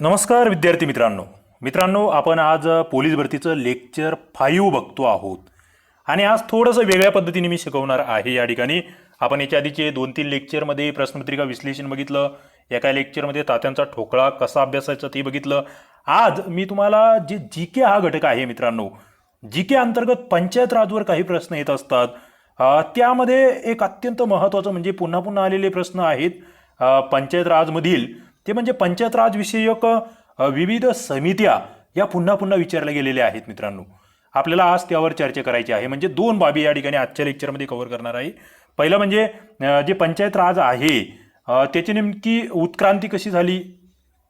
नमस्कार विद्यार्थी मित्रांनो आपण आज पोलीस भरतीचं लेक्चर 5 बघतो आहोत आणि आज थोडंसं वेगळ्या पद्धतीने मी शिकवणार आहे। या ठिकाणी आपण याच्या आधीचे 2-3 लेक्चरमध्ये प्रश्नपत्रिका विश्लेषण बघितलं, एका लेक्चरमध्ये तात्यांचा ठोकळा कसा अभ्यासायचा ते बघितलं। आज मी तुम्हाला जे जीके हा घटक आहे मित्रांनो, जीके अंतर्गत पंचायत राजवर काही प्रश्न येत असतात, त्यामध्ये एक अत्यंत महत्त्वाचं म्हणजे पुन्हा पुन्हा आलेले प्रश्न आहेत पंचायत राजमधील, ते म्हणजे पंचायत राज विषयक विविध समित्या या पुन्हा पुन्हा विचारल्या गेलेल्या आहेत मित्रांनो। आपल्याला आज त्यावर चर्चा करायची आहे, म्हणजे 2 बाबी या ठिकाणी आजच्या लेक्चरमध्ये कव्हर करणार आहे। पहिलं म्हणजे जे पंचायत राज आहे त्याची नेमकी उत्क्रांती कशी झाली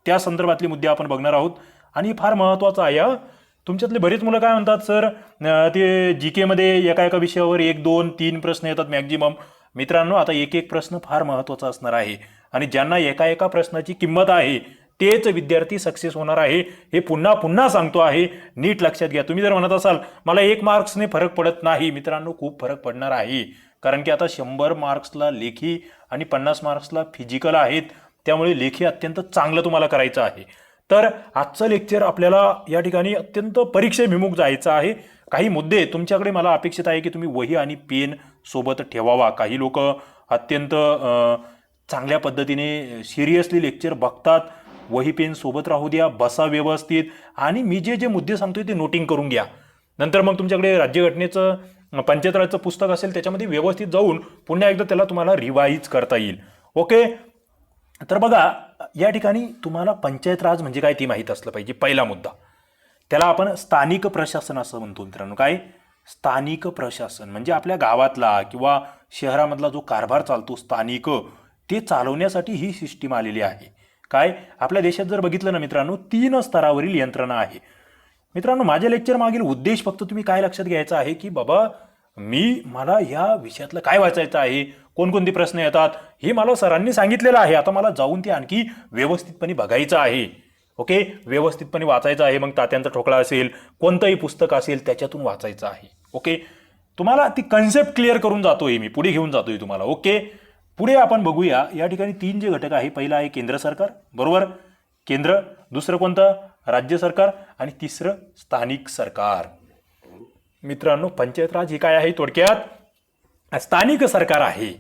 त्या संदर्भातले मुद्दे आपण बघणार आहोत आणि फार महत्त्वाचं आहे। तुमच्यातले बरेच मुलं काय म्हणतात, सर ते जीके मध्ये एका एका विषयावर 1, 2, 3 प्रश्न येतात मॅक्झिमम। मित्रांनो, आता एक एक प्रश्न फार महत्त्वाचा असणार आहे आणि ज्यांना एका एका प्रश्नाची किंमत आहे तेच विद्यार्थी सक्सेस होणार आहे, हे पुन्हा पुन्हा सांगतो आहे, नीट लक्षात घ्या। तुम्ही जर म्हणत असाल मला 1 मार्क्सने फरक पडत नाही, मित्रांनो खूप फरक पडणार आहे, कारण की आता 100 मार्क्सला लेखी आणि 50 मार्क्सला फिजिकल आहेत, त्यामुळे लेखी अत्यंत चांगलं तुम्हाला करायचं आहे। तर आजचं लेक्चर आपल्याला या ठिकाणी अत्यंत परीक्षेभिमुख जायचं आहे। काही मुद्दे तुमच्याकडे मला अपेक्षित आहे की तुम्ही वही आणि पेन सोबत ठेवावा। काही लोक अत्यंत चांगल्या पद्धतीने सिरियसली लेक्चर बघतात, वही पेन सोबत राहू द्या, बसा व्यवस्थित आणि मी जे जे मुद्दे सांगतोय ते नोटिंग करून घ्या। नंतर मग तुमच्याकडे राज्यघटनेचं पंचायत राजचं पुस्तक असेल त्याच्यामध्ये व्यवस्थित जाऊन पुन्हा एकदा त्याला तुम्हाला रिवाइज करता येईल। ओके, तर बघा या ठिकाणी तुम्हाला पंचायत राज म्हणजे काय ते माहीत असलं पाहिजे। पहिला मुद्दा, त्याला आपण स्थानिक प्रशासन असं म्हणतो मित्रांनो। काय स्थानिक प्रशासन म्हणजे आपल्या गावातला किंवा शहरामधला जो कारभार चालतो स्थानिक, ते चालवण्यासाठी ही सिस्टीम आलेली आहे। काय आपल्या देशात जर बघितलं ना मित्रांनो, 3 स्तरावरील यंत्रणा आहे। मित्रांनो, माझ्या लेक्चर मागील उद्देश फक्त तुम्ही काय लक्षात घ्यायचा आहे की बाबा मला या विषयातलं काय वाचायचं आहे, कोणकोणते प्रश्न येतात हे मला सरांनी सांगितलेलं आहे। आता मला जाऊन ते आणखी व्यवस्थितपणे बघायचं आहे। ओके, व्यवस्थितपणे वाचायचं आहे। मग तात्यांचा ठोकळा असेल, कोणतंही पुस्तक असेल त्याच्यातून वाचायचं आहे। ओके, तुम्हाला ती कन्सेप्ट क्लिअर करून जातोय मी, पुढे घेऊन जातोय तुम्हाला। ओके, पुढे आपण बघूया या ठिकाणी 3 जे घटक आहे, पहिला आहे केंद्र सरकार, बरोबर, केंद्र, दुसरं कोणतं राज्य सरकार आणि तिसरं स्थानिक सरकार। मित्रांनो, पंचायत राज हे काय आहे, थोडक्यात स्थानिक सरकार आहे।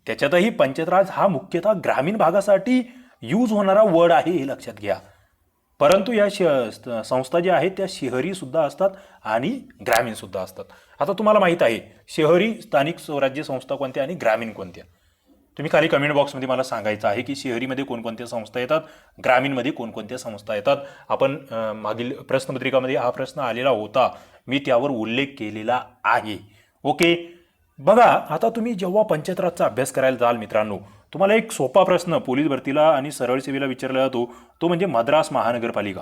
त्याच्यातही पंचायत राज हा मुख्यतः ग्रामीण भागासाठी यूज होणारा वर्ड आहे, हे लक्षात घ्या। परंतु या संस्था ज्या आहेत त्या शहरी सुद्धा असतात आणि ग्रामीण सुद्धा असतात। आता तुम्हाला माहित आहे शहरी स्थानिक स्वराज्य संस्था कोणत्या आणि ग्रामीण कोणत्या, तुम्ही खाली कमेंट बॉक्समध्ये मला सांगायचं आहे की शहरीमध्ये कोणकोणत्या संस्था येतात, ग्रामीणमध्ये कोणकोणत्या संस्था येतात। आपण मागील प्रश्नपत्रिकामध्ये हा प्रश्न आलेला होता, मी त्यावर उल्लेख केलेला आहे। ओके, बघा आता तुम्ही जेव्हा पंचायत राजचा अभ्यास करायला जाल मित्रांनो, तुम्हाला एक सोपा प्रश्न पोलीस भरतीला आणि सरळ सेवेला विचारला जातो, तो म्हणजे मद्रास महानगरपालिका,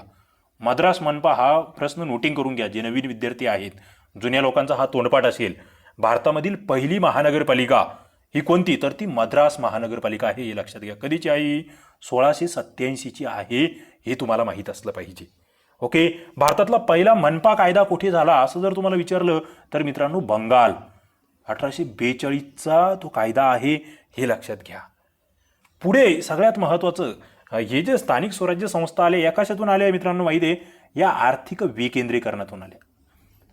मद्रास मनपा हा प्रश्न नोटिंग करून घ्या। जे नवीन विद्यार्थी आहेत, जुन्या लोकांचा हा तोंडपाठ असेल। भारतामधील पहिली महानगरपालिका ही कोणती, तर ती मद्रास महानगरपालिका आहे, हे लक्षात घ्या। कधीची आहे, 1687ची आहे, हे तुम्हाला माहीत असलं पाहिजे। ओके, भारतातला पहिला मनपा कायदा कुठे झाला असं जर तुम्हाला विचारलं तर मित्रांनो बंगाल, 1842चा तो कायदा आहे, हे लक्षात घ्या। पुढे सगळ्यात महत्त्वाचं, हे जे स्थानिक स्वराज्य संस्था आले या कशातून आले मित्रांनो माहिती आहे, या आर्थिक विकेंद्रीकरणातून आले।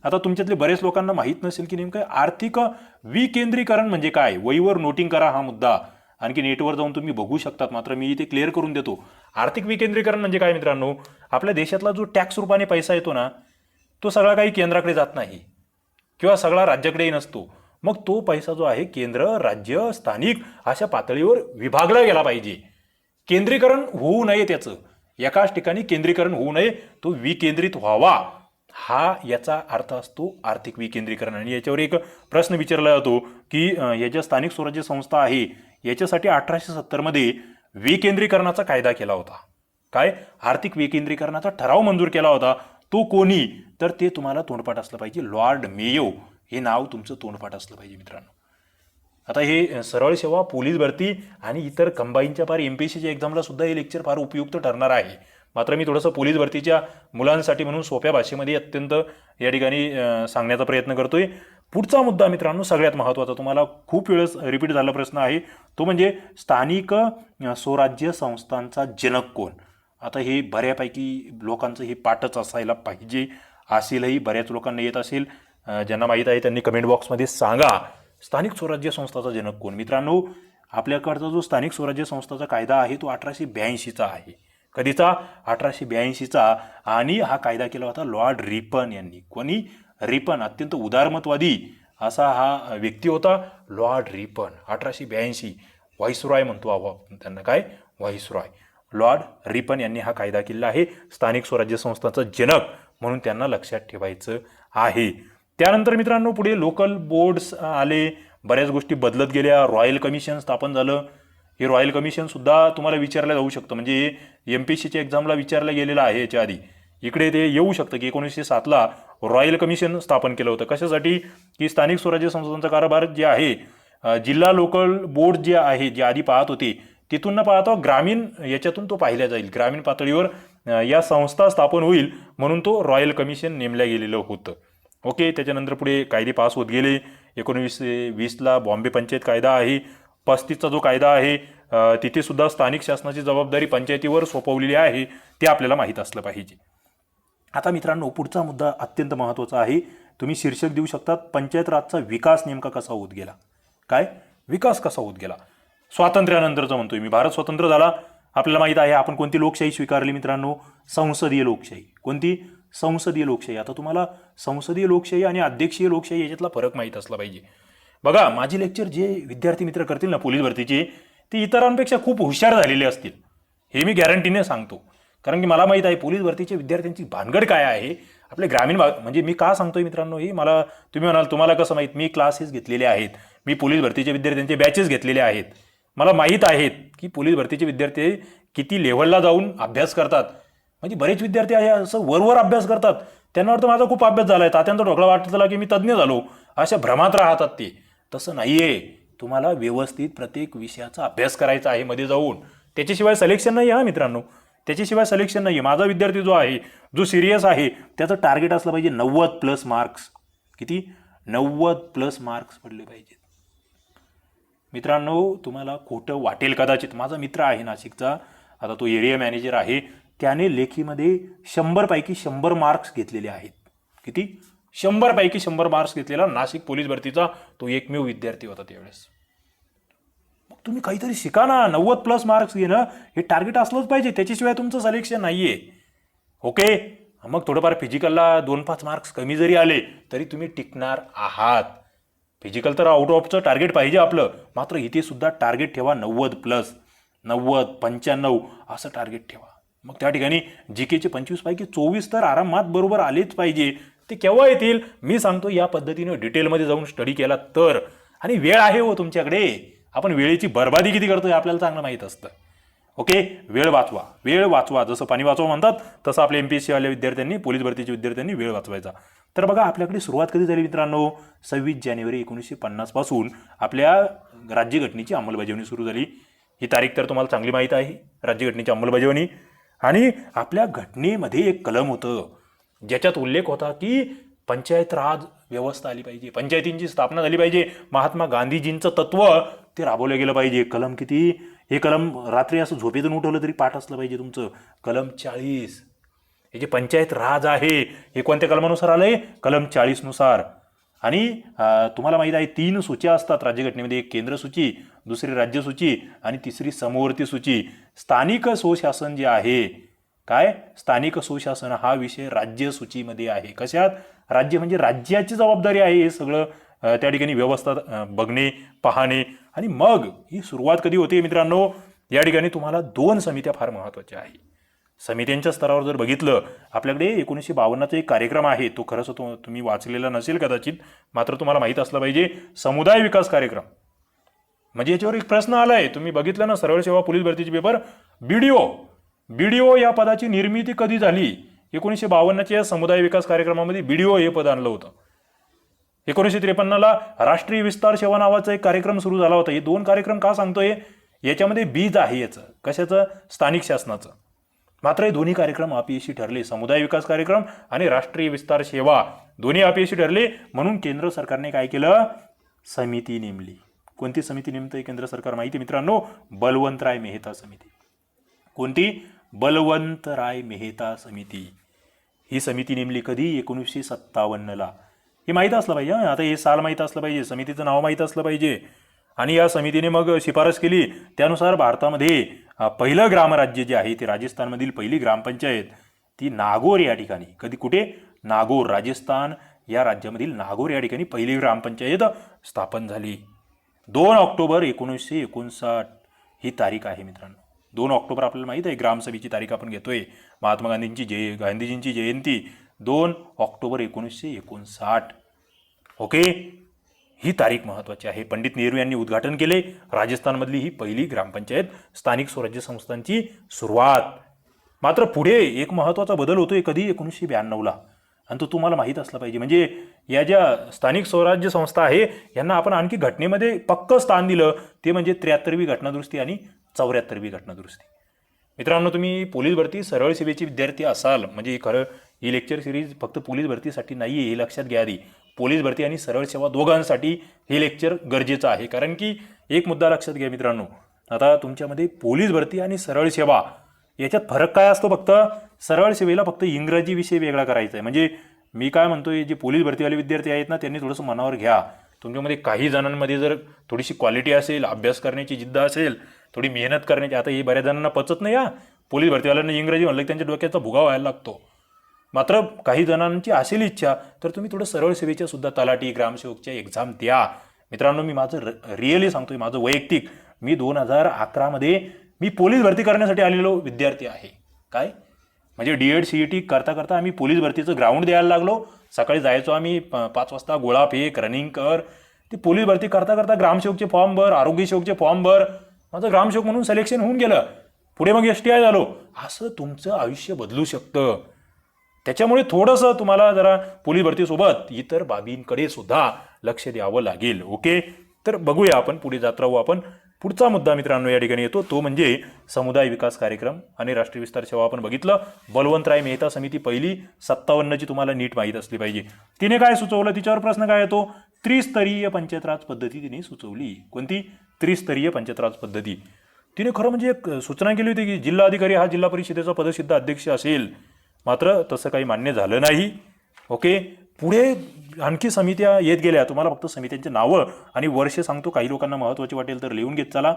आता तुमच्यातले बरेच लोकांना माहीत नसेल की नेमकं आर्थिक विकेंद्रीकरण म्हणजे काय, वहीवर नोटिंग करा हा मुद्दा, आणखी नेटवर जाऊन तुम्ही बघू शकतात, मात्र मी इथे क्लिअर करून देतो। आर्थिक विकेंद्रीकरण म्हणजे काय मित्रांनो, आपल्या देशातला जो टॅक्स रूपाने पैसा येतो ना, तो सगळा काही केंद्राकडे जात नाही किंवा सगळा राज्याकडेही नसतो। मग तो पैसा जो आहे केंद्र, राज्य, स्थानिक अशा पातळीवर विभागला गेला पाहिजे। केंद्रीकरण होऊ नये, त्याचं एकाच ठिकाणी केंद्रीकरण होऊ नये, तो विकेंद्रित व्हावा, हा याचा अर्थ असतो आर्थिक विकेंद्रीकरण। आणि याच्यावर एक प्रश्न विचारला जातो की या ज्या स्थानिक स्वराज्य संस्था आहे याच्यासाठी 1870 मध्ये विकेंद्रीकरणाचा कायदा केला होता। काय आर्थिक विकेंद्रीकरणाचा ठराव मंजूर केला होता, तो कोणी, तर ते तुम्हाला तोंडपाठ असलं पाहिजे, लॉर्ड मेयो, हे नाव तुमचं तोंडपाठ असलं पाहिजे मित्रांनो। आता हे सरळ सेवा, पोलीस भरती आणि इतर कंबाईनच्या पार एमपीएससीच्या एक्झामला सुद्धा हे लेक्चर फार उपयुक्त ठरणार आहे। मात्र मी थोडंसं पोलीस भरतीच्या मुलांसाठी म्हणून सोप्या भाषेमध्ये अत्यंत या ठिकाणी सांगण्याचा प्रयत्न करतोय। पुढचा मुद्दा मित्रांनो सगळ्यात महत्त्वाचा, तुम्हाला खूप वेळेस रिपीट झालेला प्रश्न आहे, तो म्हणजे स्थानिक स्वराज्य संस्थांचा जनक कोण। आता हे बऱ्यापैकी लोकांचं हे पाठच असायला पाहिजे, असेलही बऱ्याच लोकांना येत असेल. ज्यांना माहीत आहे त्यांनी कमेंट बॉक्समध्ये सांगा. स्थानिक स्वराज्य संस्थाचा जनक कोण? मित्रांनो, आपल्याकडचा जो स्थानिक स्वराज्य संस्थाचा कायदा आहे तो 1882चा आहे. कधीचा? 1882चा. आणि हा कायदा केला होता लॉर्ड रिपन यांनी. कोणी? रिपन. अत्यंत उदारमतवादी असा हा व्यक्ती होता, लॉर्ड रिपन. 1882. व्हाईसरॉय म्हणतो आपण त्यांना. काय? व्हाईसरॉय. लॉर्ड रिपन यांनी हा कायदा केला आहे. स्थानिक स्वराज्य संस्थांचा जनक म्हणून त्यांना लक्षात ठेवायचं आहे. त्यानंतर मित्रांनो पुढे लोकल बोर्ड्स आले, बऱ्याच गोष्टी बदलत गेल्या. रॉयल कमिशन स्थापन झालं. हे रॉयल कमिशन सुद्धा तुम्हाला विचारलं जाऊ शकतं, म्हणजे MPSCच्या एक्झामला विचारलं गेलेलं आहे याच्या आधी. इकडे ते येऊ शकतं की 1907ला रॉयल कमिशन स्थापन केलं होतं. कशासाठी? की स्थानिक स्वराज्य संस्थांचा कारभार जे आहे, जिल्हा लोकल बोर्ड जे आहे, जे आधी पाहत होते तिथून न पाहता ग्रामीण याच्यातून तो पाहिला जाईल. ग्रामीण पातळीवर या संस्था स्थापन होईल म्हणून तो रॉयल कमिशन नेमल्या गेलेलं होतं. ओके. त्याच्यानंतर पुढे कायदे पास होत गेले. 1920ला बॉम्बे पंचायत कायदा आहे. 35चा जो कायदा आहे तिथे सुद्धा स्थानिक शासनाची जबाबदारी पंचायतीवर सोपवलेली आहे, ते आपल्याला माहीत असलं पाहिजे. आता मित्रांनो पुढचा मुद्दा अत्यंत महत्त्वाचा आहे. तुम्ही शीर्षक देऊ शकतात, पंचायत राजचा विकास नेमका कसा होत गेला. काय? विकास कसा होत गेला स्वातंत्र्यानंतरचा म्हणतोय मी. भारत स्वतंत्र झाला, आपल्याला माहीत आहे. आपण कोणती लोकशाही स्वीकारली मित्रांनो? संसदीय लोकशाही. कोणती? संसदीय लोकशाही. आता तुम्हाला संसदीय लोकशाही आणि अध्यक्षीय लोकशाही याच्यातला फरक माहीत असला पाहिजे. बघा, माझी लेक्चर जे विद्यार्थी मित्र करतील ना पोलीस भरतीचे, ते इतरांपेक्षा खूप हुशार झालेले असतील, हे मी गॅरंटीने सांगतो. कारण की मला माहीत आहे पोलीस भरतीच्या विद्यार्थ्यांची भानगड काय आहे. आपले ग्रामीण भाग, म्हणजे मी का सांगतोय मित्रांनो हे मला, तुम्ही म्हणाल तुम्हाला कसं माहीत? मी क्लासेस घेतलेले आहेत, मी पोलीस भरतीच्या विद्यार्थ्यांचे बॅचेस घेतलेले आहेत. मला माहीत आहेत की पोलीस भरतीचे विद्यार्थी किती लेव्हलला जाऊन अभ्यास करतात. म्हणजे बरेच विद्यार्थी आहे असं वरवर अभ्यास करतात, त्यांना वाटतं माझा खूप अभ्यास झाला आहे, तात्यांचा ढोकळा वाटला की मी तज्ज्ञ झालो, अशा भ्रमात राहतात ते. तसं नाही आहे. तुम्हाला व्यवस्थित प्रत्येक विषयाचा अभ्यास करायचा आहे मध्ये जाऊन. त्याच्याशिवाय सिलेक्शन नाही आहे मित्रांनो, त्याच्याशिवाय सिलेक्शन नाही आहे. माझा विद्यार्थी जो आहे, जो सिरियस आहे, त्याचं टार्गेट असलं पाहिजे 90+ मार्क्स. किती? 90+ मार्क्स पडले पाहिजेत. मित्रांनो तुम्हाला खोटं वाटेल कदाचित. माझा मित्र आहे नाशिकचा, आता तो एरिया मॅनेजर आहे, त्याने लेखीमध्ये 100 पैकी 100 मार्क्स घेतलेले आहेत. किती? 100 पैकी 100 मार्क्स घेतलेला नाशिक पोलीस भरतीचा तो एकमेव विद्यार्थी होता त्यावेळेस. मग तुम्ही काहीतरी शिका ना. 90+ मार्क्स घेणं हे टार्गेट असलंच पाहिजे, त्याच्याशिवाय तुमचं सिलेक्शन नाहीये. ओके. मग थोडंफार फिजिकलला 2-5 मार्क्स कमी जरी आले तरी तुम्ही टिकणार आहात. फिजिकल तर आउट ऑफचं टार्गेट पाहिजे आपलं, मात्र इथे सुद्धा टार्गेट ठेवा 90+, 90, 95 असं टार्गेट ठेवा. मग त्या ठिकाणी GKचे 25 पैकी 24 तर आरामात बरोबर आलेच पाहिजे. ते केव्हा येतील मी सांगतो, या पद्धतीने डिटेलमध्ये जाऊन स्टडी केला तर. आणि वेळ आहे हो तुमच्याकडे. आपण वेळेची बर्बादी किती करतोय आपल्याला चांगलं माहीत असतं. ओके. वेळ वाचवा, वेळ वाचवा. जसं पाणी वाचवा म्हणतात तसं आपल्या MPSC वाल्या विद्यार्थ्यांनी, पोलीस भरतीच्या विद्यार्थ्यांनी वेळ वाचवायचा. तर बघा आपल्याकडे सुरुवात कधी झाली मित्रांनो? 26 जानेवारी 1950 पासून आपल्या राज्यघटनेची अंमलबजावणी सुरू झाली. ही तारीख तर तुम्हाला चांगली माहीत आहे, राज्यघटनेची अंमलबजावणी. आणि आपल्या घटनेमध्ये एक कलम होतं ज्याच्यात उल्लेख होता की पंचायत राज व्यवस्था आली पाहिजे, पंचायतींची स्थापना झाली पाहिजे, महात्मा गांधीजींचं तत्व ते राबवलं गेलं पाहिजे. कलम किती? हे कलम रात्री असं झोपेतून उठवलं तरी पाठ असलं पाहिजे तुमचं. कलम 40. हे जे पंचायत राज आहे हे कोणत्या कलमानुसार आलंय? कलम 40 नुसार. आणि तुम्हाला माहीत आहे 3 सूच्या असतात राज्यघटनेमध्ये. एक केंद्र सूची, दुसरी राज्य सूची आणि तिसरी समवर्ती सूची. स्थानिक स्वशासन जे आहे, काय? स्थानिक स्वशासन हा विषय राज्य सूचीमध्ये आहे. कशात? राज्य म्हणजे राज्याची जबाबदारी आहे हे सगळं त्या ठिकाणी व्यवस्था बघणे, पाहणे. आणि मग ही सुरुवात कधी होते मित्रांनो? या ठिकाणी तुम्हाला 2 समित्या फार महत्त्वाच्या आहे. समित्यांच्या स्तरावर जर बघितलं, आपल्याकडे 1952चा एक कार्यक्रम आहे, तो खरंच तुम्ही वाचलेला नसेल कदाचित, मात्र तुम्हाला माहीत असलं पाहिजे. समुदाय विकास कार्यक्रम. म्हणजे याच्यावर एक प्रश्न आलाय, तुम्ही बघितलं ना सरळ सेवा पोलीस भरतीचे पेपर. BDO या पदाची निर्मिती कधी झाली? 1952च्या समुदाय विकास कार्यक्रमामध्ये BDO हे पद आणलं होतं. 1953ला राष्ट्रीय विस्तार सेवा नावाचा एक कार्यक्रम सुरू झाला होता. हे 2 कार्यक्रम का सांगतोय? याच्यामध्ये बीज आहे याचं. कशाचं? स्थानिक शासनाचं. मात्र हे दोन्ही कार्यक्रम अपयशी ठरले. समुदाय विकास कार्यक्रम आणि राष्ट्रीय विस्तार सेवा दोन्ही अपयशी ठरले. म्हणून केंद्र सरकारने काय केलं? समिती नेमली. कोणती समिती नेमतंय केंद्र सरकार माहिती मित्रांनो? बलवंतराय मेहता समिती. कोणती? बलवंतराय मेहता समिती. ही समिती नेमली कधी? 1957ला. हे माहीत असलं पाहिजे. आता हे साल माहीत असलं पाहिजे, समितीचं नाव माहीत असलं पाहिजे. आणि या समितीने मग शिफारस केली, त्यानुसार भारतामध्ये पहिलं ग्रामराज्य जे आहे ते राजस्थानमधील पहिली ग्रामपंचायत ती नागौर या ठिकाणी. कधी? कुठे? नागौर, राजस्थान या राज्यामधील नागौर या ठिकाणी पहिली ग्रामपंचायत स्थापन झाली. 2 ऑक्टोबर 1959 ही तारीख आहे मित्रांनो. 2 ऑक्टोबर आपल्याला माहीत आहे ग्रामसभेची तारीख आपण घेतोय. महात्मा गांधीजींची जयंती 2 ऑक्टोबर 1959. ओके, ही तारीख महत्त्वाची आहे. पंडित नेहरू यांनी उद्घाटन केले. राजस्थानमधली ही पहिली ग्रामपंचायत, स्थानिक स्वराज्य संस्थांची सुरुवात. मात्र पुढे एक महत्त्वाचा बदल होतोय. कधी? 1992ला. आणि तो तुम्हाला माहीत असला पाहिजे. म्हणजे या ज्या स्थानिक स्वराज्य संस्था आहे यांना आपण आणखी घटनेमध्ये पक्क स्थान दिलं, ते म्हणजे 73वी घटनादुरुस्ती आणि 74वी घटनादुरुस्ती. मित्रांनो, तुम्ही पोलीस भरती सरळ सेवेचे विद्यार्थी असाल म्हणजे खरं ही लेक्चर सिरीज फक्त पोलीस भरतीसाठी नाही आहे, हे लक्षात घ्या आधी. पोलीस भरती आणि सरळ सेवा दोघांसाठी हे लेक्चर गरजेचं आहे. कारण की एक मुद्दा लक्षात घ्या मित्रांनो, आता तुमच्यामध्ये पोलीस भरती आणि सरळ सेवा याच्यात फरक काय असतो? फक्त सरळ सेवेला फक्त इंग्रजी विषय वेगळा करायचा आहे. म्हणजे मी काय म्हणतोय, जे पोलीस भरतीवाले विद्यार्थी आहेत ना, त्यांनी थोडंसं मनावर घ्या. तुमच्यामध्ये काही जणांमध्ये जर थोडीशी क्वालिटी असेल, अभ्यास करण्याची जिद्द असेल, थोडी मेहनत करण्याची, आता हे बऱ्याच जणांना पचत नाही. पोलीस भरतीवाल्यांना इंग्रजी म्हणलं की त्यांच्या डोक्याचा भुगा व्हायला लागतो. मात्र काही जणांची असेल इच्छा तर तुम्ही थोडं सरळ सेवेच्या सुद्धा तलाठी, ग्रामसेवकच्या एक्झाम द्या. मित्रांनो, मी माझं रिअली सांगतोय, माझं वैयक्तिक, मी 2011मध्ये मी पोलीस भरती करण्यासाठी आलेलो विद्यार्थी आहे. काय म्हणजे DED CET करता करता आम्ही पोलीस भरतीचं ग्राउंड द्यायला लागलो. सकाळी जायचो आम्ही 5 वाजता, गोळा फेक, रनिंग कर. ती पोलीस भरती करता करता ग्रामसेवकचे फॉर्म भर, आरोग्य सेवकचे फॉर्म भर. माझं ग्रामसेवक म्हणून सिलेक्शन होऊन गेलं. पुढे मग STI झालो. असं तुमचं आयुष्य बदलू शकतं. त्याच्यामुळे थोडंसं तुम्हाला जरा पोलीस भरतीसोबत इतर बाबींकडे सुद्धा लक्ष द्यावं लागेल. ओके, तर बघूया आपण, पुढे जात राहू आपण. पुढचा मुद्दा मित्रांनो या ठिकाणी येतो, तो म्हणजे समुदाय विकास कार्यक्रम आणि राष्ट्रीय विस्तार सेवा. आपण बघितलं, बलवंतराय मेहता समिती पहिली 57ची तुम्हाला नीट माहीत असली पाहिजे. तिने काय सुचवलं? तिच्यावर प्रश्न काय येतो? त्रिस्तरीय पंचायत राज पद्धती तिने सुचवली. कोणती? त्रिस्तरीय पंचायत राज पद्धती. तिने खरं म्हणजे एक सूचना केली होती की जिल्हाधिकारी हा जिल्हा परिषदेचा पदसिद्ध अध्यक्ष असेल. मात्र तसं काही मान्य झालं नाही. ओके, पुढे आणखी समित्या येत गेल्या. तुम्हाला फक्त समित्यांची नावं आणि वर्ष सांगतो, काही लोकांना महत्त्वाची वाटेल तर लिहून घेत चला.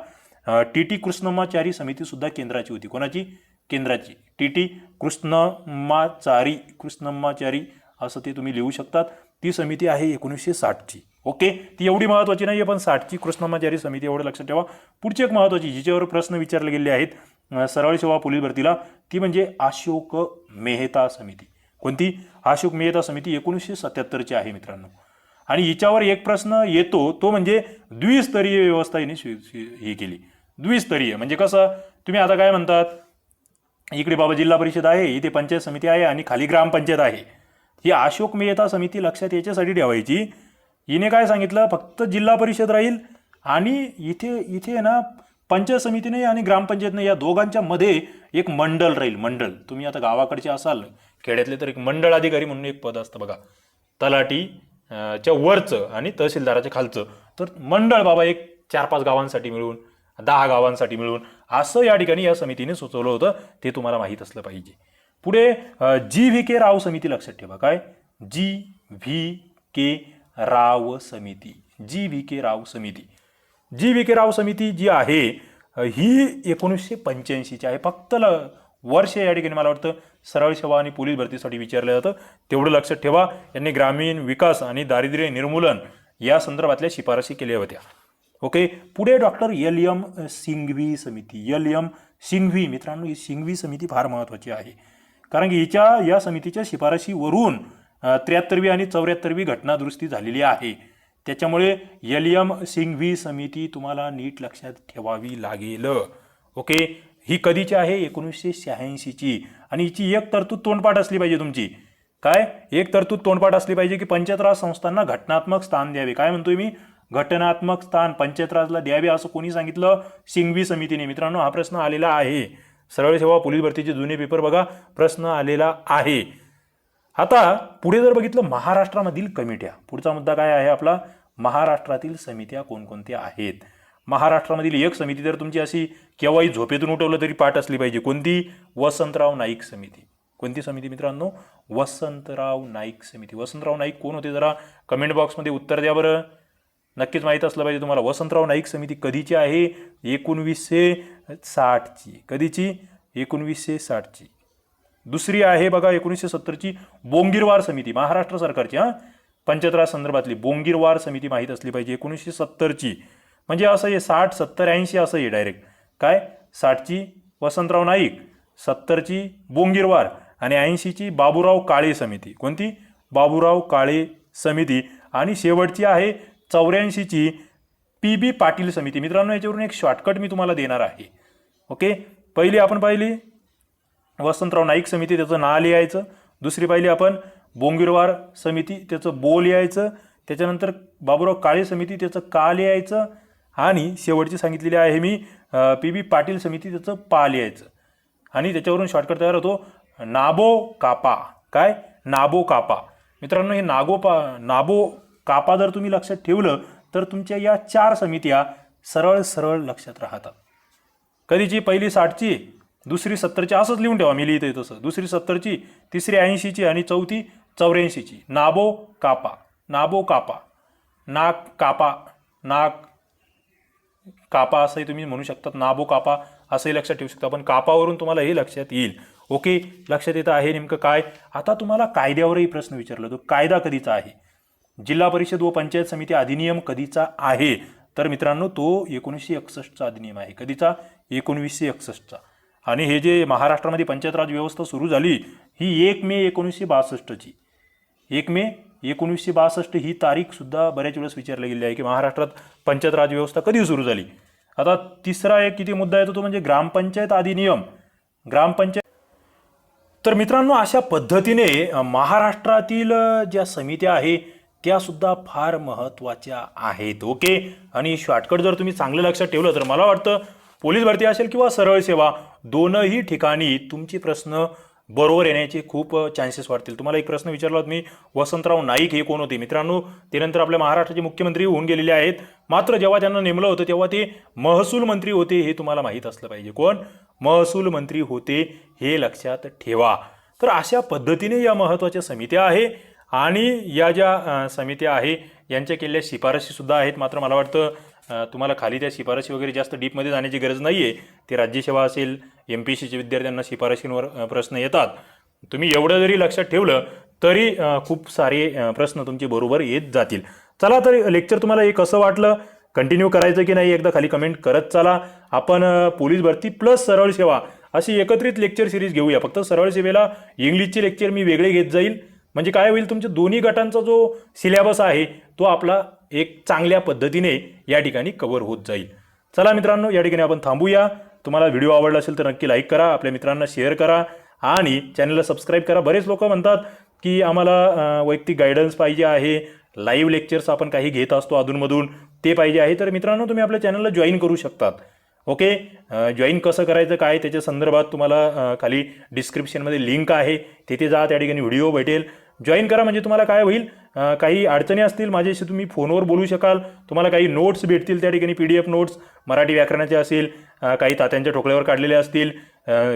TT कृष्णम्माचारी समिती सुद्धा केंद्राची होती. कोणाची? केंद्राची. TT कृष्णम्माचारी असं ते तुम्ही लिहू शकतात. ती समिती आहे 1960ची. ओके, ती एवढी महत्त्वाची नाही आहे, पण 60ची कृष्णम्माचारी समिती एवढं लक्षात ठेवा. पुढची एक महत्त्वाची जिच्यावर प्रश्न विचारले गेले आहेत सरळ सेवा पोलीस भरतीला, ती म्हणजे अशोक मेहता समिती. कोणती? अशोक मेहता समिती 1977ची आहे मित्रांनो. आणि हिच्यावर एक प्रश्न येतो, तो म्हणजे द्विस्तरीय व्यवस्था हिने ही केली. द्विस्तरीय म्हणजे कसं? तुम्ही आता काय म्हणतात, इकडे बाबा जिल्हा परिषद आहे, इथे पंचायत समिती आहे आणि खाली ग्रामपंचायत आहे. ही अशोक मेहता समिती लक्षात याच्यासाठी ठेवायची, हिने काय सांगितलं, फक्त जिल्हा परिषद राहील आणि इथे ना पंचायत समिती नाही आणि ग्रामपंचायत नाही, या दोघांच्या मध्ये एक मंडळ राहील. मंडळ, तुम्ही आता गावाकडचे असाल, खेड्यातले, तर एक मंडळ अधिकारी म्हणून एक पद असतं बघा, तलाठी च्या वरचं आणि तहसीलदाराच्या खालचं. तर मंडळ बाबा एक 4-5 गावांसाठी मिळून, 10 गावांसाठी मिळून, असं या ठिकाणी या समितीने सुचवलं होतं. ते तुम्हाला माहीत असलं पाहिजे. पुढे GVK राव समिती लक्षात ठेवा. काय? GVK राव समिती. GVK राव समिती. GVK राव समिती जी आहे ही 1985ची आहे. फक्त वर्ष या ठिकाणी मला वाटतं सरळ सेवा आणि पोलीस भरतीसाठी विचारलं जातं, तेवढं लक्षात ठेवा. यांनी ग्रामीण विकास आणि दारिद्र्य निर्मूलन या संदर्भातल्या शिफारशी केल्या होत्या. ओके, पुढे डॉक्टर LM सिंघवी समिती. LM सिंघवी. मित्रांनो, ही सिंघवी समिती फार महत्त्वाची आहे, कारण की या समितीच्या शिफारशीवरून 73वी आणि 74वी घटना दुरुस्ती झालेली आहे. त्याच्यामुळे LM सिंघवी समिती तुम्हाला नीट लक्षात ठेवावी लागेल. ओके, ही कधीची आहे? 1986ची. आणि हिची एक तरतूद तोंडपाठ असली पाहिजे तुमची. काय? एक तरतूद तोंडपाठ असली पाहिजे की पंचायत राज संस्थांना घटनात्मक स्थान द्यावे. काय म्हणतोय मी? घटनात्मक स्थान पंचायत राजला द्यावे असं कोणी सांगितलं? सिंघवी समितीने. मित्रांनो, हा प्रश्न आलेला आहे. सरळ सेवा पोलीस भरतीचे जुने पेपर बघा, प्रश्न आलेला आहे. आता पुढे जर बघितलं महाराष्ट्रामधील कमिट्या, पुढचा मुद्दा काय आहे आपला? महाराष्ट्रातील समित्या कोणकोणत्या आहेत? महाराष्ट्रामधील एक समिती तर तुमची अशी केव्हाही झोपेतून उठवलं तरी पाठ असली पाहिजे. कोणती? वसंतराव नाईक समिती. कोणती समिती मित्रांनो? वसंतराव नाईक समिती. वसंतराव नाईक कोण होते? जरा कमेंट बॉक्समध्ये उत्तर द्या बरं. नक्कीच माहीत असलं पाहिजे तुम्हाला. वसंतराव नाईक समिती कधीची आहे? 1960ची. कधीची? 1960ची. दुसरी आहे बघा 1970ची बोंगीरवार समिती, महाराष्ट्र सरकारची. पंचायत राज संदर्भातली बोंगीरवार समिती माहीत असली पाहिजे. 1970ची. म्हणजे असं आहे 60, 70, 80 असं आहे डायरेक्ट. काय? 60ची वसंतराव नाईक, 70ची बोंगीरवार आणि 80ची बाबूराव काळे समिती. कोणती? बाबूराव काळे समिती. आणि शेवटची आहे 84ची PB पाटील समिती. मित्रांनो याच्यावरून एक शॉर्टकट मी तुम्हाला देणार आहे. ओके, पहिली आपण पाहिली वसंतराव नाईक समिती, त्याचं नाव लिहायचं. दुसरी पाहिली आपण बोंगीरवार समिती, त्याचं बो लिहायचं. त्याच्यानंतर बाबूराव काळे समिती, त्याचं का लिहायचं. आणि शेवटची सांगितलेली आहे मी PB पाटील समिती, त्याचं पा लिहायचं. आणि त्याच्यावरून शॉर्टकट तयार होतो नाबो कापा. काय? नाबो कापा. मित्रांनो हे नाबो कापा जर तुम्ही लक्षात ठेवलं तर तुमच्या या 4 समित्या सरळ सरळ लक्षात राहतात. कधीची? पहिली 60ची, दुसरी 70ची, असंच लिहून ठेवा मी लिहितोय तसं. दुसरी 70ची, तिसरी 80ची आणि चौथी 84ची. नाबो कापा. नाबो कापा. नाक कापा, नाक कापा असंही तुम्ही म्हणू शकतात. नाबो कापा असंही लक्षात ठेवू शकता. पण कापावरून तुम्हाला हे लक्षात येईल. ओके, लक्षात येतं आहे नेमकं काय. आता तुम्हाला कायद्यावरही प्रश्न विचारला, तो कायदा कधीचा आहे? जिल्हा परिषद व पंचायत समिती अधिनियम कधीचा आहे? तर मित्रांनो तो 1961चा अधिनियम आहे. कधीचा? 1961चा. आणि हे जे महाराष्ट्रामध्ये पंचायत राज व्यवस्था सुरू झाली ही 1 मे 1962ची. 1 मे 1962 ही तारीख सुद्धा बऱ्याच वेळेस विचारली गेली आहे की महाराष्ट्रात पंचायत राज व्यवस्था कधी सुरू झाली. आता तिसरा एक किती मुद्दा येतो तो म्हणजे ग्रामपंचायत अधिनियम. ग्रामपंचायत. तर मित्रांनो अशा पद्धतीने महाराष्ट्रातील ज्या समित्या आहे त्या सुद्धा फार महत्त्वाच्या आहेत. ओके, आणि शॉर्टकट जर तुम्ही चांगलं लक्षात ठेवलं तर मला वाटतं पोलीस भरती असेल किंवा सरळ सेवा दोनही ठिकाणी तुमचे प्रश्न बरोबर येण्याचे खूप चान्सेस वाढतील. तुम्हाला एक प्रश्न विचारला होता मी, वसंतराव नाईक हे कोण होते? मित्रांनो ते नंतर आपल्या महाराष्ट्राचे मुख्यमंत्री होऊन गेलेले आहेत. मात्र जेव्हा त्यांना नेमलं होतं तेव्हा ते महसूल मंत्री होते, हे तुम्हाला माहीत असलं पाहिजे. कोण? महसूल मंत्री होते, हे लक्षात ठेवा. तर अशा पद्धतीने या महत्त्वाच्या समित्या आहे. आणि या ज्या समित्या आहे यांच्या केलेल्या शिफारशी सुद्धा आहेत. मात्र मला वाटतं तुम्हाला खाली त्या शिफारशी वगैरे जास्त डीपमध्ये जाण्याची गरज नाही आहे. ते राज्यसेवा असेल, MPSCच्या विद्यार्थ्यांना शिफारशींवर प्रश्न येतात. तुम्ही एवढं जरी लक्षात ठेवलं तरी खूप सारे प्रश्न तुमचे बरोबर येत जातील. चला तर लेक्चर तुम्हाला हे कसं वाटलं, कंटिन्यू करायचं की नाही एकदा खाली कमेंट करत चला. आपण पोलीस भरती प्लस सरळ सेवा अशी एकत्रित लेक्चर सिरीज घेऊया. फक्त सरळ सेवेला इंग्लिशचे लेक्चर मी वेगळे घेत जाईल. म्हणजे काय होईल, तुमच्या दोन्ही गटांचा जो सिलेबस आहे तो आपला एक चांगल्या पद्धतीने या ठिकाणी कव्हर होत जाईल. चला मित्रांनो या ठिकाणी आपण थांबूया. तुम्हाला व्हिडिओ आवडला असेल तर नक्की लाईक करा, आपल्या मित्रांना शेअर करा आणि चॅनलला सबस्क्राईब करा. बरेच लोक म्हणतात की आम्हाला वैयक्तिक गायडन्स पाहिजे आहे, लाईव्ह लेक्चर्स आपण काही घेत असतो अधूनमधून, ते पाहिजे आहे. तर मित्रांनो तुम्ही आपल्या चॅनलला जॉईन करू शकतात. ओके, जॉईन कसं करायचं काय त्याच्या संदर्भात तुम्हाला खाली डिस्क्रिप्शनमध्ये लिंक आहे, तिथे जा, त्या ठिकाणी व्हिडिओ भेटेल. जॉईन करा म्हणजे तुम्हाला काय होईल, काही अडचणी असतील माझ्याशी तुम्ही फोनवर बोलू शकाल. तुम्हाला काही नोट्स भेटतील त्या ठिकाणी, PDF नोट्स मराठी व्याकरणाचे असेल, काही तात्यांच्या ठोकळ्यावर काढलेले असतील,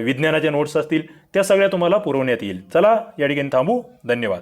विज्ञानाच्या नोट्स असतील, त्या सगळ्या तुम्हाला पुरवण्यात येईल. चला या ठिकाणी थांबू. धन्यवाद.